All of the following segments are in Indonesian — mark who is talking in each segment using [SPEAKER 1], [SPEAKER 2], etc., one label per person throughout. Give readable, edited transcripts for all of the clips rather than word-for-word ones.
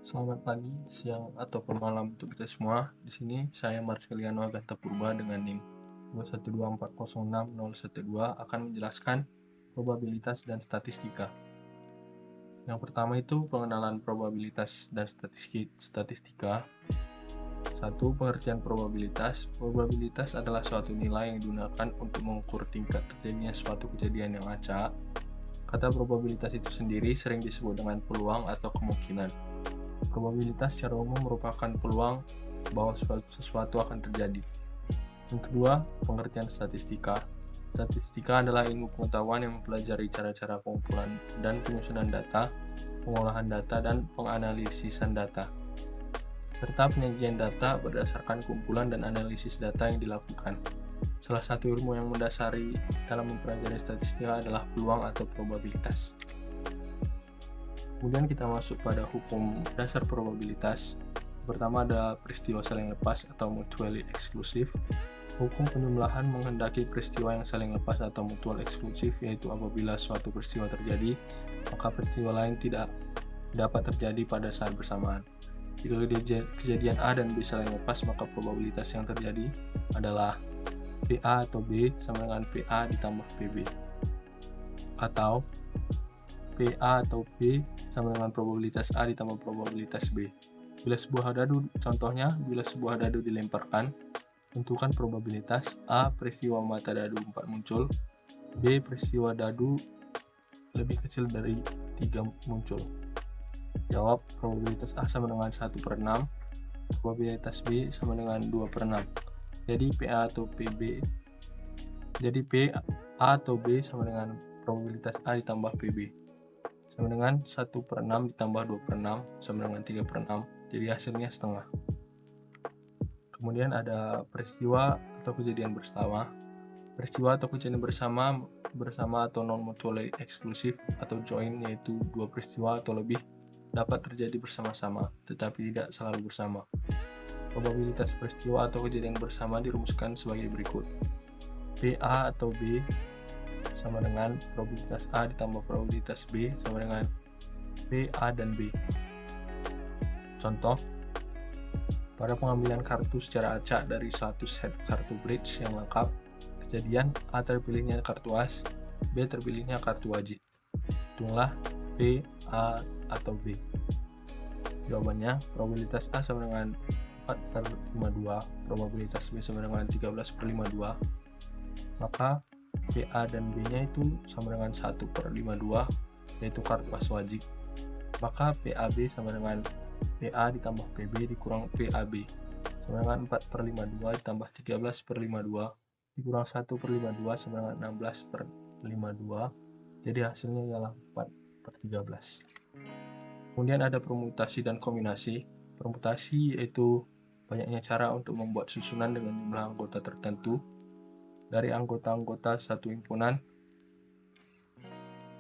[SPEAKER 1] Selamat pagi, siang, ataupun malam untuk kita semua. Di sini saya Marceliano Agata Purba dengan NIM 212406012 akan menjelaskan probabilitas dan statistika. Yang pertama itu pengenalan probabilitas dan statistika. Satu, pengertian probabilitas. Probabilitas adalah suatu nilai yang digunakan untuk mengukur tingkat terjadinya suatu kejadian yang acak. Kata probabilitas itu sendiri sering disebut dengan peluang atau kemungkinan. Probabilitas secara umum merupakan peluang bahwa sesuatu akan terjadi. Yang kedua, pengertian statistika. Statistika adalah ilmu pengetahuan yang mempelajari cara-cara pengumpulan dan penyusunan data, pengolahan data, dan penganalisisan data, serta penyajian data berdasarkan kumpulan dan analisis data yang dilakukan. Salah satu ilmu yang mendasari dalam mempelajari statistika adalah peluang atau probabilitas. Kemudian kita masuk pada hukum dasar probabilitas. Pertama ada peristiwa saling lepas atau mutually exclusive. Hukum penjumlahan menghendaki peristiwa yang saling lepas atau mutual eksklusif, yaitu apabila suatu peristiwa terjadi, maka peristiwa lain tidak dapat terjadi pada saat bersamaan. Jika kejadian A dan B saling lepas, maka probabilitas yang terjadi adalah PA atau B sama dengan PA ditambah PB. Atau PA atau B sama dengan probabilitas A ditambah probabilitas B. Bila sebuah dadu dilemparkan, tentukan probabilitas A. Peristiwa mata dadu 4 muncul, B. Peristiwa dadu lebih kecil dari 3 muncul. Jawab, probabilitas A sama dengan 1/6, probabilitas B sama dengan 2/6. Jadi PA atau PB. Jadi PA atau B sama dengan probabilitas A ditambah PB. Sama dengan 1/6 ditambah 2/6 sama dengan 3/6. Jadi hasilnya setengah. Kemudian ada peristiwa atau kejadian bersama. Peristiwa atau kejadian bersama atau non-mutually eksklusif atau joint, yaitu dua peristiwa atau lebih dapat terjadi bersama-sama, tetapi tidak selalu bersama. Probabilitas peristiwa atau kejadian bersama dirumuskan sebagai berikut. PA atau B sama dengan probabilitas A ditambah probabilitas B sama dengan PA dan B. Contoh, pada pengambilan kartu secara acak dari suatu set kartu bridge yang lengkap, kejadian A terpilihnya kartu as, B terpilihnya kartu wajib. Hitunglah P, A, atau B. Jawabannya, probabilitas A sama dengan 4/52, probabilitas B sama dengan 13/52, maka PA dan B-nya itu sama dengan 1/52, yaitu kartu as wajib. Maka PAB sama dengan PA ditambah PB dikurang PAB, sama dengan 4/52 ditambah 13/52 dikurang 1/52 sama dengan 16/52. Jadi hasilnya ialah 4/13. Kemudian ada permutasi dan kombinasi. Permutasi yaitu banyaknya cara untuk membuat susunan dengan jumlah anggota tertentu dari anggota-anggota satu himpunan.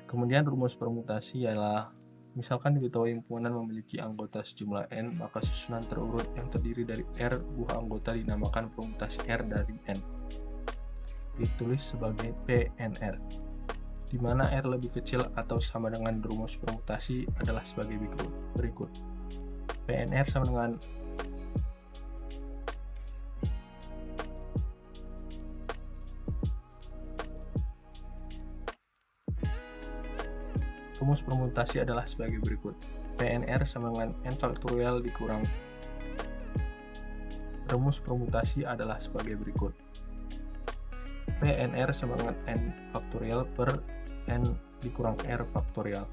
[SPEAKER 1] Kemudian rumus permutasi ialah, misalkan diketahui himpunan memiliki anggota sejumlah N, maka susunan terurut yang terdiri dari R buah anggota dinamakan permutasi R dari N. Ditulis sebagai PNR, di mana R lebih kecil atau sama dengan rumus permutasi adalah sebagai berikut. PNR sama dengan rumus permutasi adalah sebagai berikut. PNR sama dengan N faktorial dikurang. Rumus permutasi adalah sebagai berikut. PNR sama dengan N faktorial per N dikurang R faktorial.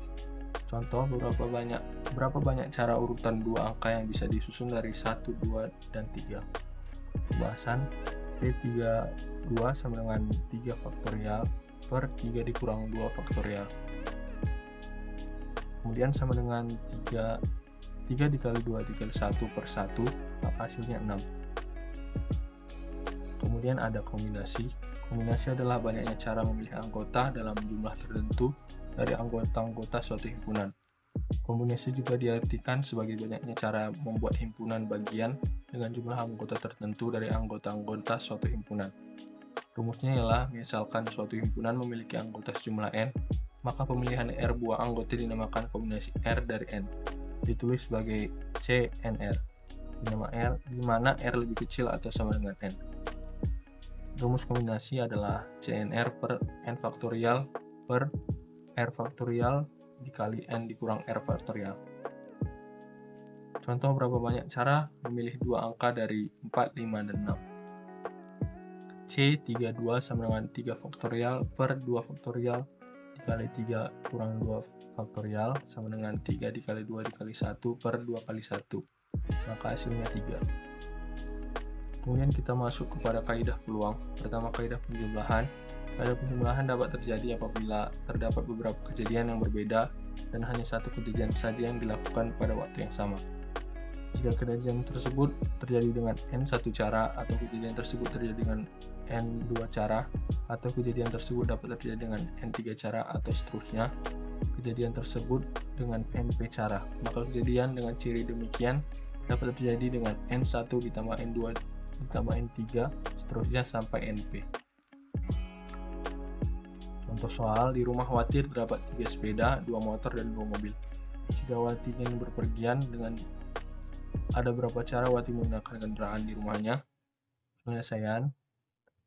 [SPEAKER 1] Contoh, berapa banyak cara urutan dua angka yang bisa disusun dari 1, 2, dan 3. Pembahasan, P32 sama dengan 3 faktorial per 3 dikurang 2 faktorial. Kemudian sama dengan 3 dikali 2 dikali 1 per 1, maka hasilnya 6. Kemudian ada kombinasi. Kombinasi adalah banyaknya cara memilih anggota dalam jumlah tertentu dari anggota-anggota suatu himpunan. Kombinasi juga diartikan sebagai banyaknya cara membuat himpunan bagian dengan jumlah anggota tertentu dari anggota-anggota suatu himpunan. Rumusnya ialah, misalkan suatu himpunan memiliki anggota sejumlah N, maka pemilihan R buah anggota dinamakan kombinasi R dari N. ditulis sebagai CNR, di mana R lebih kecil atau sama dengan N. Rumus kombinasi adalah CNR per N faktorial per R faktorial dikali N dikurang R faktorial. Contoh berapa banyak cara memilih dua angka dari 4, 5, dan 6. C32 sama dengan 3 faktorial per 2 faktorial dikali 3 kurang 2 faktorial sama dengan 3 dikali 2 dikali 1 per 2 kali 1. Maka hasilnya 3. Kemudian kita masuk kepada kaidah peluang. Pertama, kaidah penjumlahan. Kaidah penjumlahan dapat terjadi apabila terdapat beberapa kejadian yang berbeda dan hanya satu kejadian saja yang dilakukan pada waktu yang sama. Jika kejadian tersebut terjadi dengan N satu cara, atau kejadian tersebut terjadi dengan N dua cara, atau kejadian tersebut dapat terjadi dengan N tiga cara, atau seterusnya, kejadian tersebut dengan NP cara, maka kejadian dengan ciri demikian dapat terjadi dengan N1 ditambah N2 ditambah N3, seterusnya sampai NP. Contoh soal, di rumah Wati terdapat 3 sepeda, 2 motor, dan 2 mobil. Jika Wati ingin berpergian, dengan ada berapa cara Wati menggunakan kendaraan di rumahnya? Penyelesaian.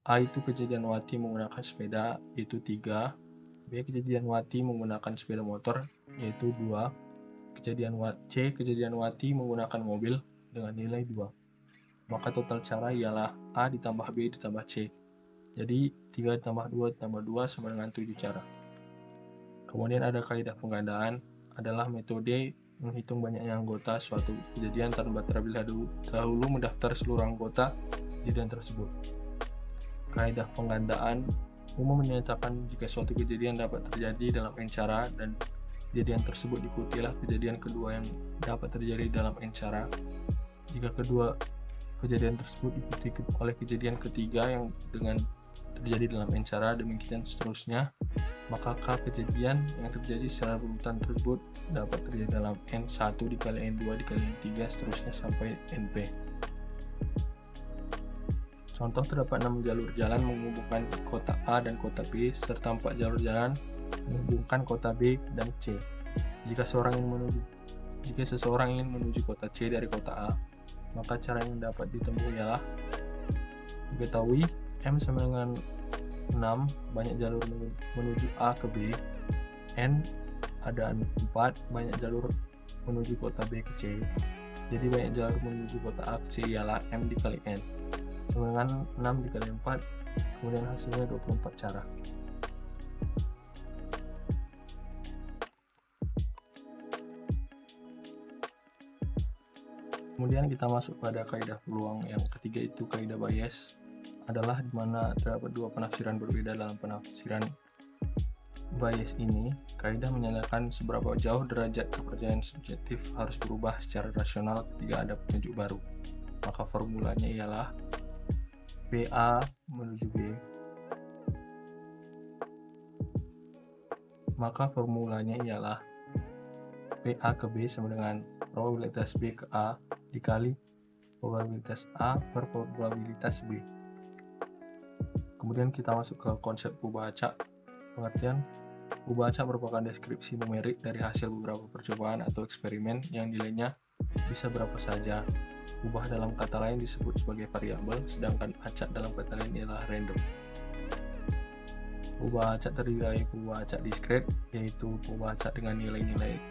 [SPEAKER 1] A itu kejadian Wati menggunakan sepeda, yaitu 3. B kejadian Wati menggunakan sepeda motor, yaitu 2. C kejadian Wati menggunakan mobil dengan nilai 2. Maka total cara ialah A ditambah B ditambah C. Jadi 3 ditambah 2 ditambah 2 sama dengan 7 cara. Kemudian ada kaidah penggandaan, adalah metode menghitung banyaknya anggota suatu kejadian tanpa terlebih dahulu mendaftar seluruh anggota kejadian tersebut. Kaidah penggandaan umum menyatakan jika suatu kejadian dapat terjadi dalam N cara dan kejadian tersebut diikutilah kejadian kedua yang dapat terjadi dalam N cara. Jika kedua kejadian tersebut diikuti oleh kejadian ketiga yang dengan terjadi dalam N cara, demikian seterusnya, maka K kejadian yang terjadi secara berurutan tersebut dapat terjadi dalam N1 dikali N2 dikali N3 seterusnya sampai NP. Contoh, terdapat 6 jalur jalan menghubungkan kota A dan kota B serta 4 jalur jalan menghubungkan kota B dan C. Jika seseorang ingin menuju kota C dari kota A, maka cara yang dapat ditempuh ialah diketahui M sama dengan 6, banyak jalur menuju A ke B. N ada 4, banyak jalur menuju kota B ke C. Jadi banyak jalur menuju kota A ke C ialah M dikali N sama dengan 6 dikali 4, kemudian hasilnya 24 cara. Kemudian kita masuk pada kaidah peluang yang ketiga, itu kaidah Bayes, adalah di mana terdapat dua penafsiran berbeda. Dalam penafsiran Bayes ini, kaidah menyatakan seberapa jauh derajat kepercayaan subjektif harus berubah secara rasional ketika ada petunjuk baru. Maka formulanya ialah PA menuju B. Maka formulanya ialah PA ke B sama dengan probabilitas B ke A dikali probabilitas A per probabilitas B. Kemudian kita masuk ke konsep ubah acak. Pengertian, ubah acak merupakan deskripsi numerik dari hasil beberapa percobaan atau eksperimen yang nilainya bisa berapa saja. Ubah dalam kata lain disebut sebagai variabel, sedangkan acak dalam kata lain ialah random. Ubah acak terdiri dari ubah acak diskret, yaitu ubah acak dengan nilai-nilai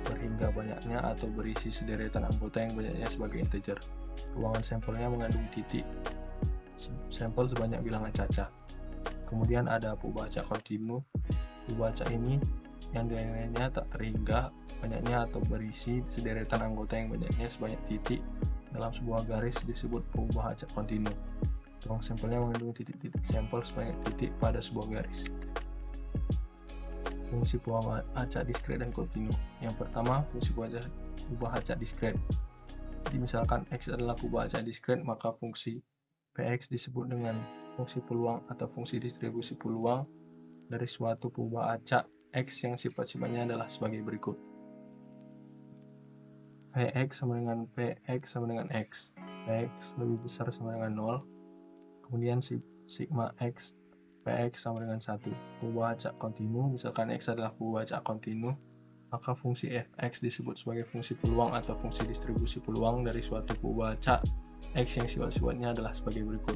[SPEAKER 1] berhingga banyaknya atau berisi sederetan anggota yang banyaknya sebagai integer. Ruangan sampelnya mengandung titik sampel sebanyak bilangan cacah. Kemudian ada ubah acak kontinu. Ubah acak ini yang nilainya tak terhingga banyaknya atau berisi sederetan anggota yang banyaknya sebanyak titik dalam sebuah garis disebut ubah acak kontinu. Ruang sampelnya mengandung titik-titik sampel sebanyak titik pada sebuah garis. Fungsi ubah acak diskret dan kontinu. Yang pertama, fungsi ubah acak diskret. Jadi misalkan X adalah ubah acak diskret, maka fungsi Px disebut dengan fungsi peluang atau fungsi distribusi peluang dari suatu ubah acak X yang sifat-sifatnya adalah sebagai berikut. Px sama dengan Px sama dengan X. Px lebih besar sama dengan 0. Kemudian sigma X Px sama dengan 1. Ubah acak kontinu, misalkan X adalah ubah acak kontinu, maka fungsi fx disebut sebagai fungsi peluang atau fungsi distribusi peluang dari suatu pembaca x yang sifat-sifatnya adalah sebagai berikut.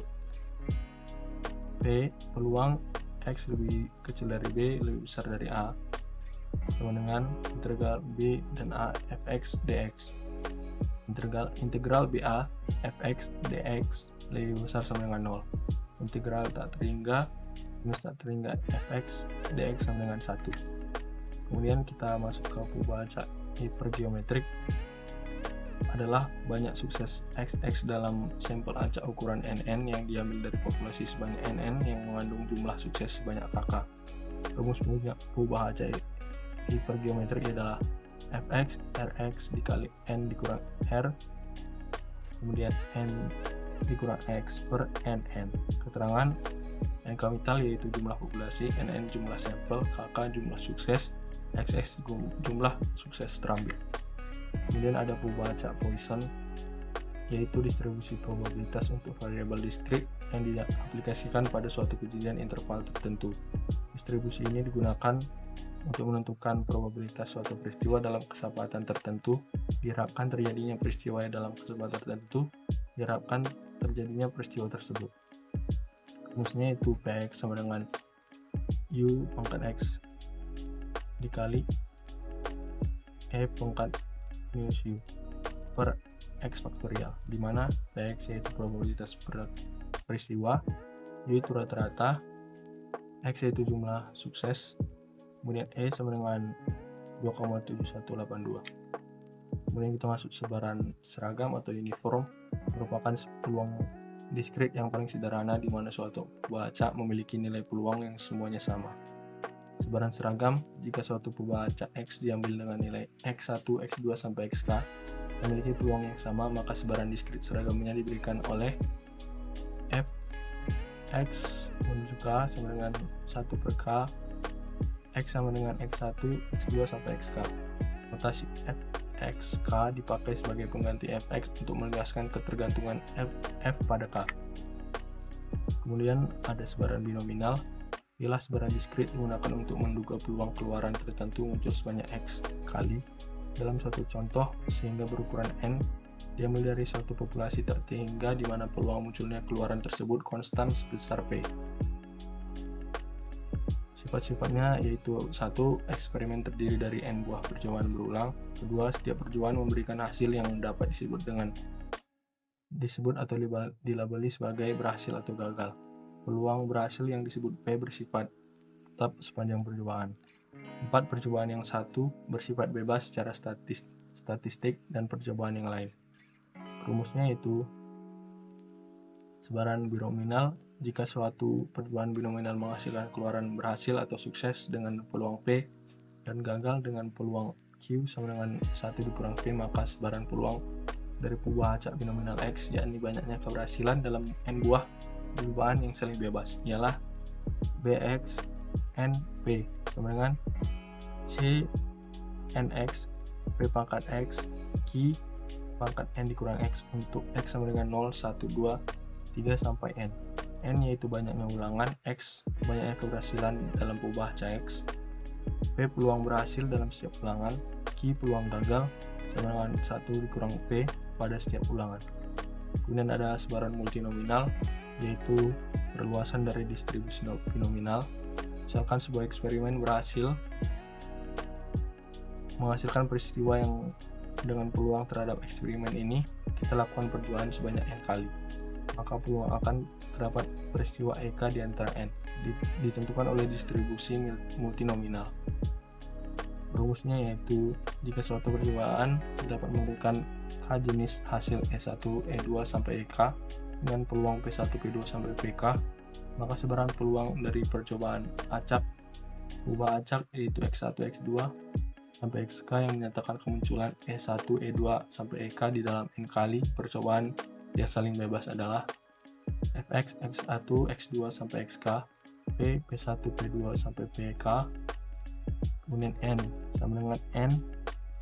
[SPEAKER 1] P peluang x lebih kecil dari b lebih besar dari a sama dengan integral b dan a fx dx. Integral BA fx dx lebih besar sama dengan 0. Integral tak terhingga minus tak terhingga fx dx sama dengan 1. Kemudian kita masuk ke pembaca hipergeometrik adalah banyak sukses XX dalam sampel acak ukuran NN yang diambil dari populasi sebanyak NN yang mengandung jumlah sukses sebanyak KK. Rumus pembaca hipergeometrik adalah Fx Rx dikali N dikurang R kemudian N dikurang X per NN. Keterangan N kapital yaitu jumlah populasi, NN jumlah sampel, KK jumlah sukses, XX jumlah sukses terambil. Kemudian ada pembaca Poisson yaitu distribusi probabilitas untuk variabel diskrit yang diaplikasikan pada suatu kejadian interval tertentu. Distribusi ini digunakan untuk menentukan probabilitas suatu peristiwa dalam kesempatan tertentu, diharapkan terjadinya peristiwa dalam kesempatan tertentu, diharapkan terjadinya peristiwa tersebut. Rumusnya itu Px sama dengan U pangkat X dikali E pangkat minus U per X faktorial, di mana Px yaitu probabilitas peristiwa, U itu rata-rata, X yaitu jumlah sukses, kemudian E sama dengan 2,7182. Kemudian kita masuk sebaran seragam atau uniform, merupakan peluang diskrit yang paling sederhana di mana suatu pembaca memiliki nilai peluang yang semuanya sama. Sebaran seragam, jika suatu pembaca X diambil dengan nilai X1, X2 sampai XK memiliki peluang yang sama, maka sebaran diskrit seragamnya diberikan oleh F X menuju K sama dengan 1 per K, X sama dengan X1, X2 sampai XK. Notasi FXK dipakai sebagai pengganti Fx untuk menegaskan ketergantungan F pada K. Kemudian ada sebaran binominal. Bila sebaran diskrit digunakan untuk menduga peluang keluaran tertentu muncul sebanyak X kali dalam suatu contoh sehingga berukuran N, diambil dari suatu populasi terhingga di mana peluang munculnya keluaran tersebut konstan sebesar P. Sifat-sifatnya yaitu 1. Eksperimen terdiri dari N buah percobaan berulang. 2. Setiap percobaan memberikan hasil yang dapat disebut atau dilabeli sebagai berhasil atau gagal. Peluang berhasil yang disebut P bersifat tetap sepanjang percobaan. 4. Percobaan yang satu bersifat bebas secara statistik dan percobaan yang lain. Rumusnya yaitu sebaran binominal. Jika suatu percobaan binominal menghasilkan keluaran berhasil atau sukses dengan peluang P dan gagal dengan peluang Q sama dengan 1 dikurang P, maka sebaran peluang dari perubahan acak binominal X, yakni banyaknya keberhasilan dalam N buah percobaan yang saling bebas, ialah Bx N P sama dengan C NX P pangkat X Q pangkat N dikurang X untuk X sama dengan 0, 1, 2, 3 sampai N. N yaitu banyaknya ulangan, X banyaknya keberhasilan dalam perubahan X, P peluang berhasil dalam setiap ulangan, Q peluang gagal sama dengan 1 dikurang P pada setiap ulangan. Kemudian ada sebaran multinominal yaitu perluasan dari distribusi binominal. Misalkan sebuah eksperimen berhasil menghasilkan peristiwa yang dengan peluang terhadap eksperimen ini kita lakukan percobaan sebanyak N kali, maka peluang akan terdapat peristiwa EK di antara N ditentukan oleh distribusi multinominal. Rumusnya yaitu jika suatu percobaan dapat memberikan K jenis hasil E1, E2 sampai EK dengan peluang P1, P2 sampai PK, maka sebaran peluang dari percobaan acak ubah acak yaitu X1, X2 sampai XK yang menyatakan kemunculan E1, E2 sampai EK di dalam N kali percobaan yang saling bebas adalah Fx X1, X2 sampai XK, P, P1, P2 sampai PK, kemudian N sama dengan N,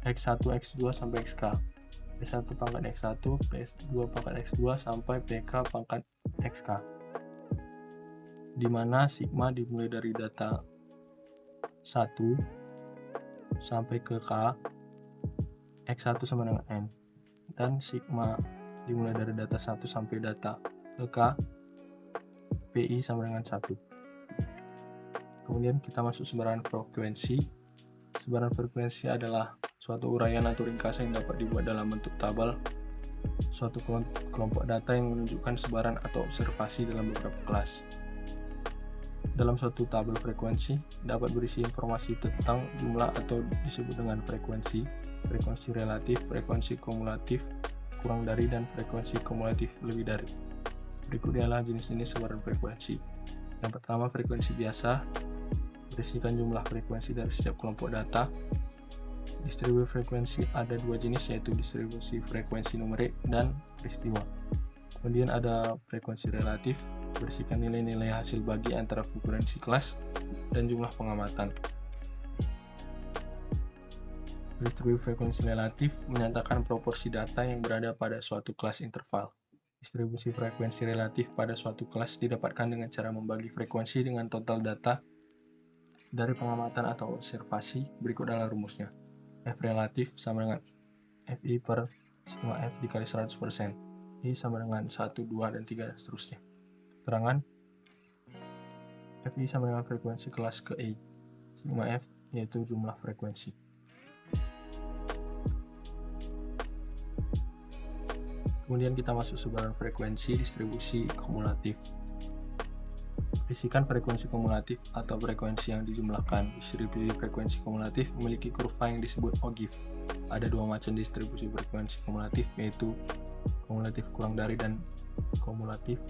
[SPEAKER 1] X1, X2 sampai XK, P1 pangkat X1, P2 pangkat X2 sampai PK pangkat XK, di mana sigma dimulai dari data 1 sampai ke K, X1 sama dengan N, dan sigma dimulai dari data 1 sampai data ke K, PI sama dengan 1. Kemudian kita masuk sebaran frekuensi. Sebaran frekuensi adalah suatu uraian atau ringkasan yang dapat dibuat dalam bentuk tabel suatu kelompok data yang menunjukkan sebaran atau observasi dalam beberapa kelas. Dalam suatu tabel frekuensi dapat berisi informasi tentang jumlah atau disebut dengan frekuensi, frekuensi relatif, frekuensi kumulatif, kurang dari, dan frekuensi kumulatif lebih dari. Berikutnya adalah jenis-jenis sebaran frekuensi. Yang pertama, frekuensi biasa, berisikan jumlah frekuensi dari setiap kelompok data. Distribusi frekuensi ada dua jenis, yaitu distribusi frekuensi numerik dan peristiwa. Kemudian ada frekuensi relatif, berisikan nilai-nilai hasil bagi antara frekuensi kelas dan jumlah pengamatan. Distribusi frekuensi relatif menyatakan proporsi data yang berada pada suatu kelas interval. Distribusi frekuensi relatif pada suatu kelas didapatkan dengan cara membagi frekuensi dengan total data dari pengamatan atau observasi. Berikut adalah rumusnya. F relatif sama dengan FI per sigma F dikali 100%. I sama dengan 1, 2, dan 3, dan seterusnya. Keterangan FI sama dengan frekuensi kelas ke I. Sigma F yaitu jumlah frekuensi. Kemudian kita masuk sebaran frekuensi distribusi kumulatif. Berisikan frekuensi kumulatif atau frekuensi yang dijumlahkan. Distribusi frekuensi kumulatif memiliki kurva yang disebut ogive. Ada dua macam distribusi frekuensi kumulatif, yaitu kumulatif kurang dari dan kumulatif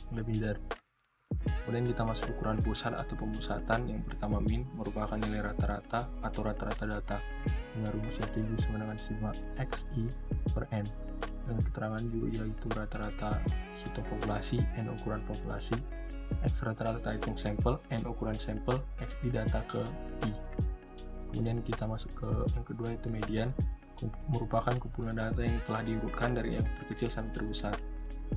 [SPEAKER 1] lebih dari. Kemudian kita masuk ukuran pusat atau pemusatan. Yang pertama, min merupakan nilai rata-rata atau rata-rata data dengan rumus yaitu U sama dengan sigma XI per N. Dengan keterangan U yaitu rata-rata hitung populasi, N ukuran populasi, X rata-rata hitung sampel, N ukuran sampel, XI data ke I. Kemudian kita masuk ke yang kedua, yaitu median, merupakan kumpulan data yang telah diurutkan dari yang terkecil sampai terbesar.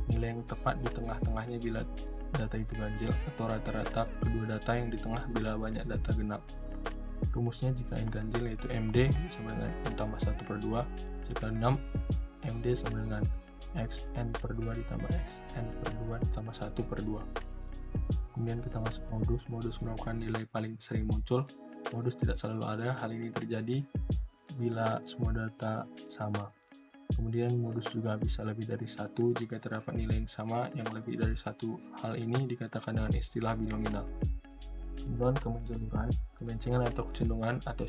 [SPEAKER 1] Nilai yang tepat di tengah-tengahnya bila data itu ganjil, atau rata-rata kedua data yang di tengah bila banyak data genap. Rumusnya jika N ganjil yaitu MD sama dengan N tambah 1/2, jika 6 MD sama dengan XN per 2 ditambah XN per 2 ditambah 1/2. Kemudian kita masuk modus. Modus merupakan nilai paling sering muncul. Modus tidak selalu ada. Hal ini terjadi bila semua data sama. Kemudian modus juga bisa lebih dari satu jika terdapat nilai yang sama yang lebih dari satu. Hal ini dikatakan dengan istilah binominal. Kemudian kemenjuluran, kebencengan atau kecenderungan atau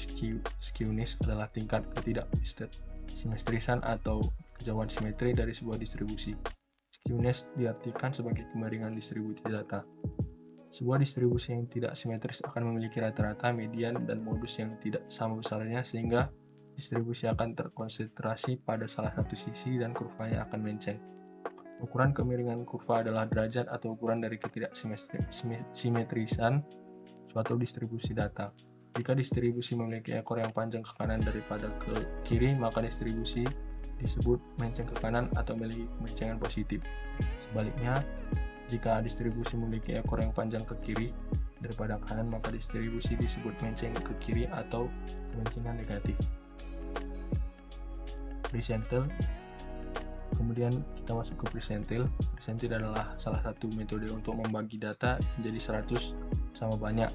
[SPEAKER 1] skewness adalah tingkat ketidaksimetrisan atau kejauhan simetri dari sebuah distribusi. Skewness diartikan sebagai kemiringan distribusi data. Sebuah distribusi yang tidak simetris akan memiliki rata-rata, median, dan modus yang tidak sama besarnya, sehingga distribusi akan terkonsentrasi pada salah satu sisi dan kurvanya akan melenceng. Ukuran kemiringan kurva adalah derajat atau ukuran dari ketidaksimetrisan suatu distribusi data. Jika distribusi memiliki ekor yang panjang ke kanan daripada ke kiri, maka distribusi disebut melenceng ke kanan atau memiliki kemencengan positif. Sebaliknya, jika distribusi memiliki ekor yang panjang ke kiri daripada kanan, maka distribusi disebut melenceng ke kiri atau kemencengan negatif. Persentil. Kemudian kita masuk ke persentil. Persentil adalah salah satu metode untuk membagi data menjadi 100 sama banyak.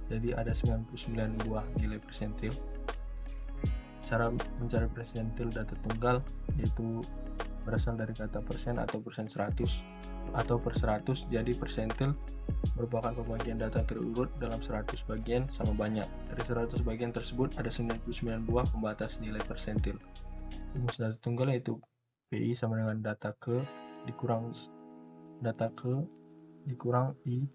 [SPEAKER 1] Jadi ada 99 buah nilai persentil. Cara mencari persentil data tunggal yaitu berasal dari kata persen atau persen 100 atau per 100. Jadi persentil merupakan pembagian data terurut dalam 100 bagian sama banyak. Dari 100 bagian tersebut ada 99 buah pembatas nilai persentil. Rumus data tunggal yaitu PI sama dengan data ke dikurang I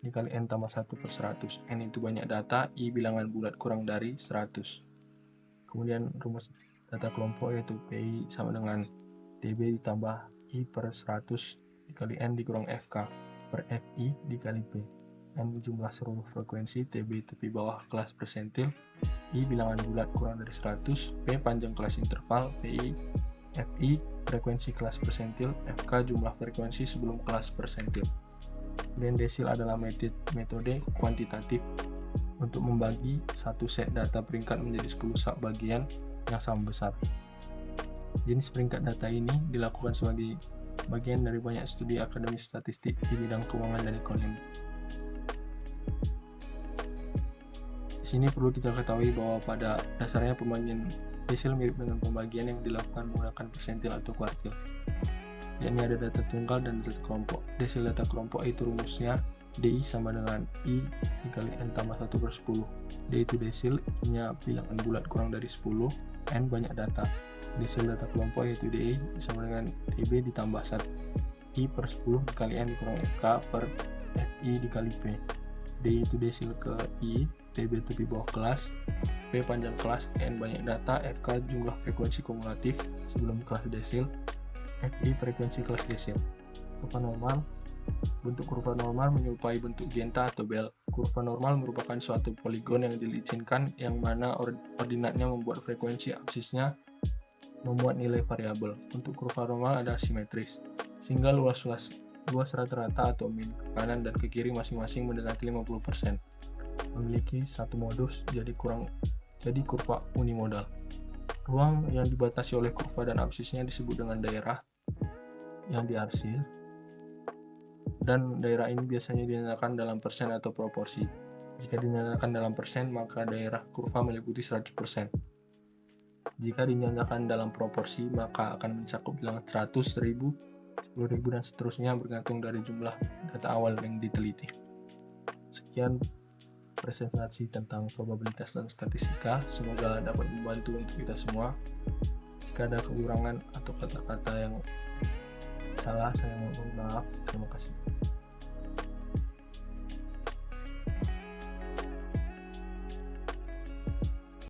[SPEAKER 1] dikali N tambah 1/100. N itu banyak data, I bilangan bulat kurang dari 100. Kemudian rumus data kelompok yaitu PI sama dengan TB ditambah I per 100 dikali N dikurang FK per FI dikali P. N jumlah seluruh frekuensi, TB tepi bawah kelas persentil, I bilangan bulat kurang dari 100, P panjang kelas interval, VI, FI frekuensi kelas persentil, FK jumlah frekuensi sebelum kelas persentil. Kemudian desil adalah metode kuantitatif untuk membagi satu set data peringkat menjadi 10 subbagian yang sama besar. Jenis peringkat data ini dilakukan sebagai bagian dari banyak studi akademis statistik di bidang keuangan dan ekonomi. Di sini perlu kita ketahui bahwa pada dasarnya pembagian desil mirip dengan pembagian yang dilakukan menggunakan persentil atau kuartil. Yakni ada data tunggal dan data kelompok. Desil data kelompok itu rumusnya DI sama dengan I dikali N tambah 1/10. D itu desil, I-nya bilangan bulat kurang dari 10, N banyak data. Desil data kelompok yaitu DI sama dengan DB ditambah 1 I/10 dikali N kurang FK per FI dikali P. D itu desil ke I, TB tepi bawah kelas, P panjang kelas, N banyak data, FK jumlah frekuensi kumulatif sebelum kelas desil, FI frekuensi kelas desil. Kurva normal. Bentuk kurva normal menyerupai bentuk genta atau bel. Kurva normal merupakan suatu poligon yang dilicinkan yang mana ordinatnya membuat frekuensi, absisnya membuat nilai variabel. Untuk kurva normal ada simetris, sehingga luas rata-rata atau min ke kanan dan ke kiri masing-masing mendekati 50%. Memiliki satu modus jadi kurva unimodal. Ruang yang dibatasi oleh kurva dan absisnya disebut dengan daerah yang diarsir, dan daerah ini biasanya dinyatakan dalam persen atau proporsi. Jika dinyatakan dalam persen, maka daerah kurva meliputi 100%. Jika dinyatakan dalam proporsi, maka akan mencakup bilangan 100, 1000, 10.000 dan seterusnya bergantung dari jumlah data awal yang diteliti. Sekian presentasi tentang probabilitas dan statistika. Semoga dapat membantu untuk kita semua. Jika ada kekurangan atau kata-kata yang salah, saya mohon maaf. Terima kasih.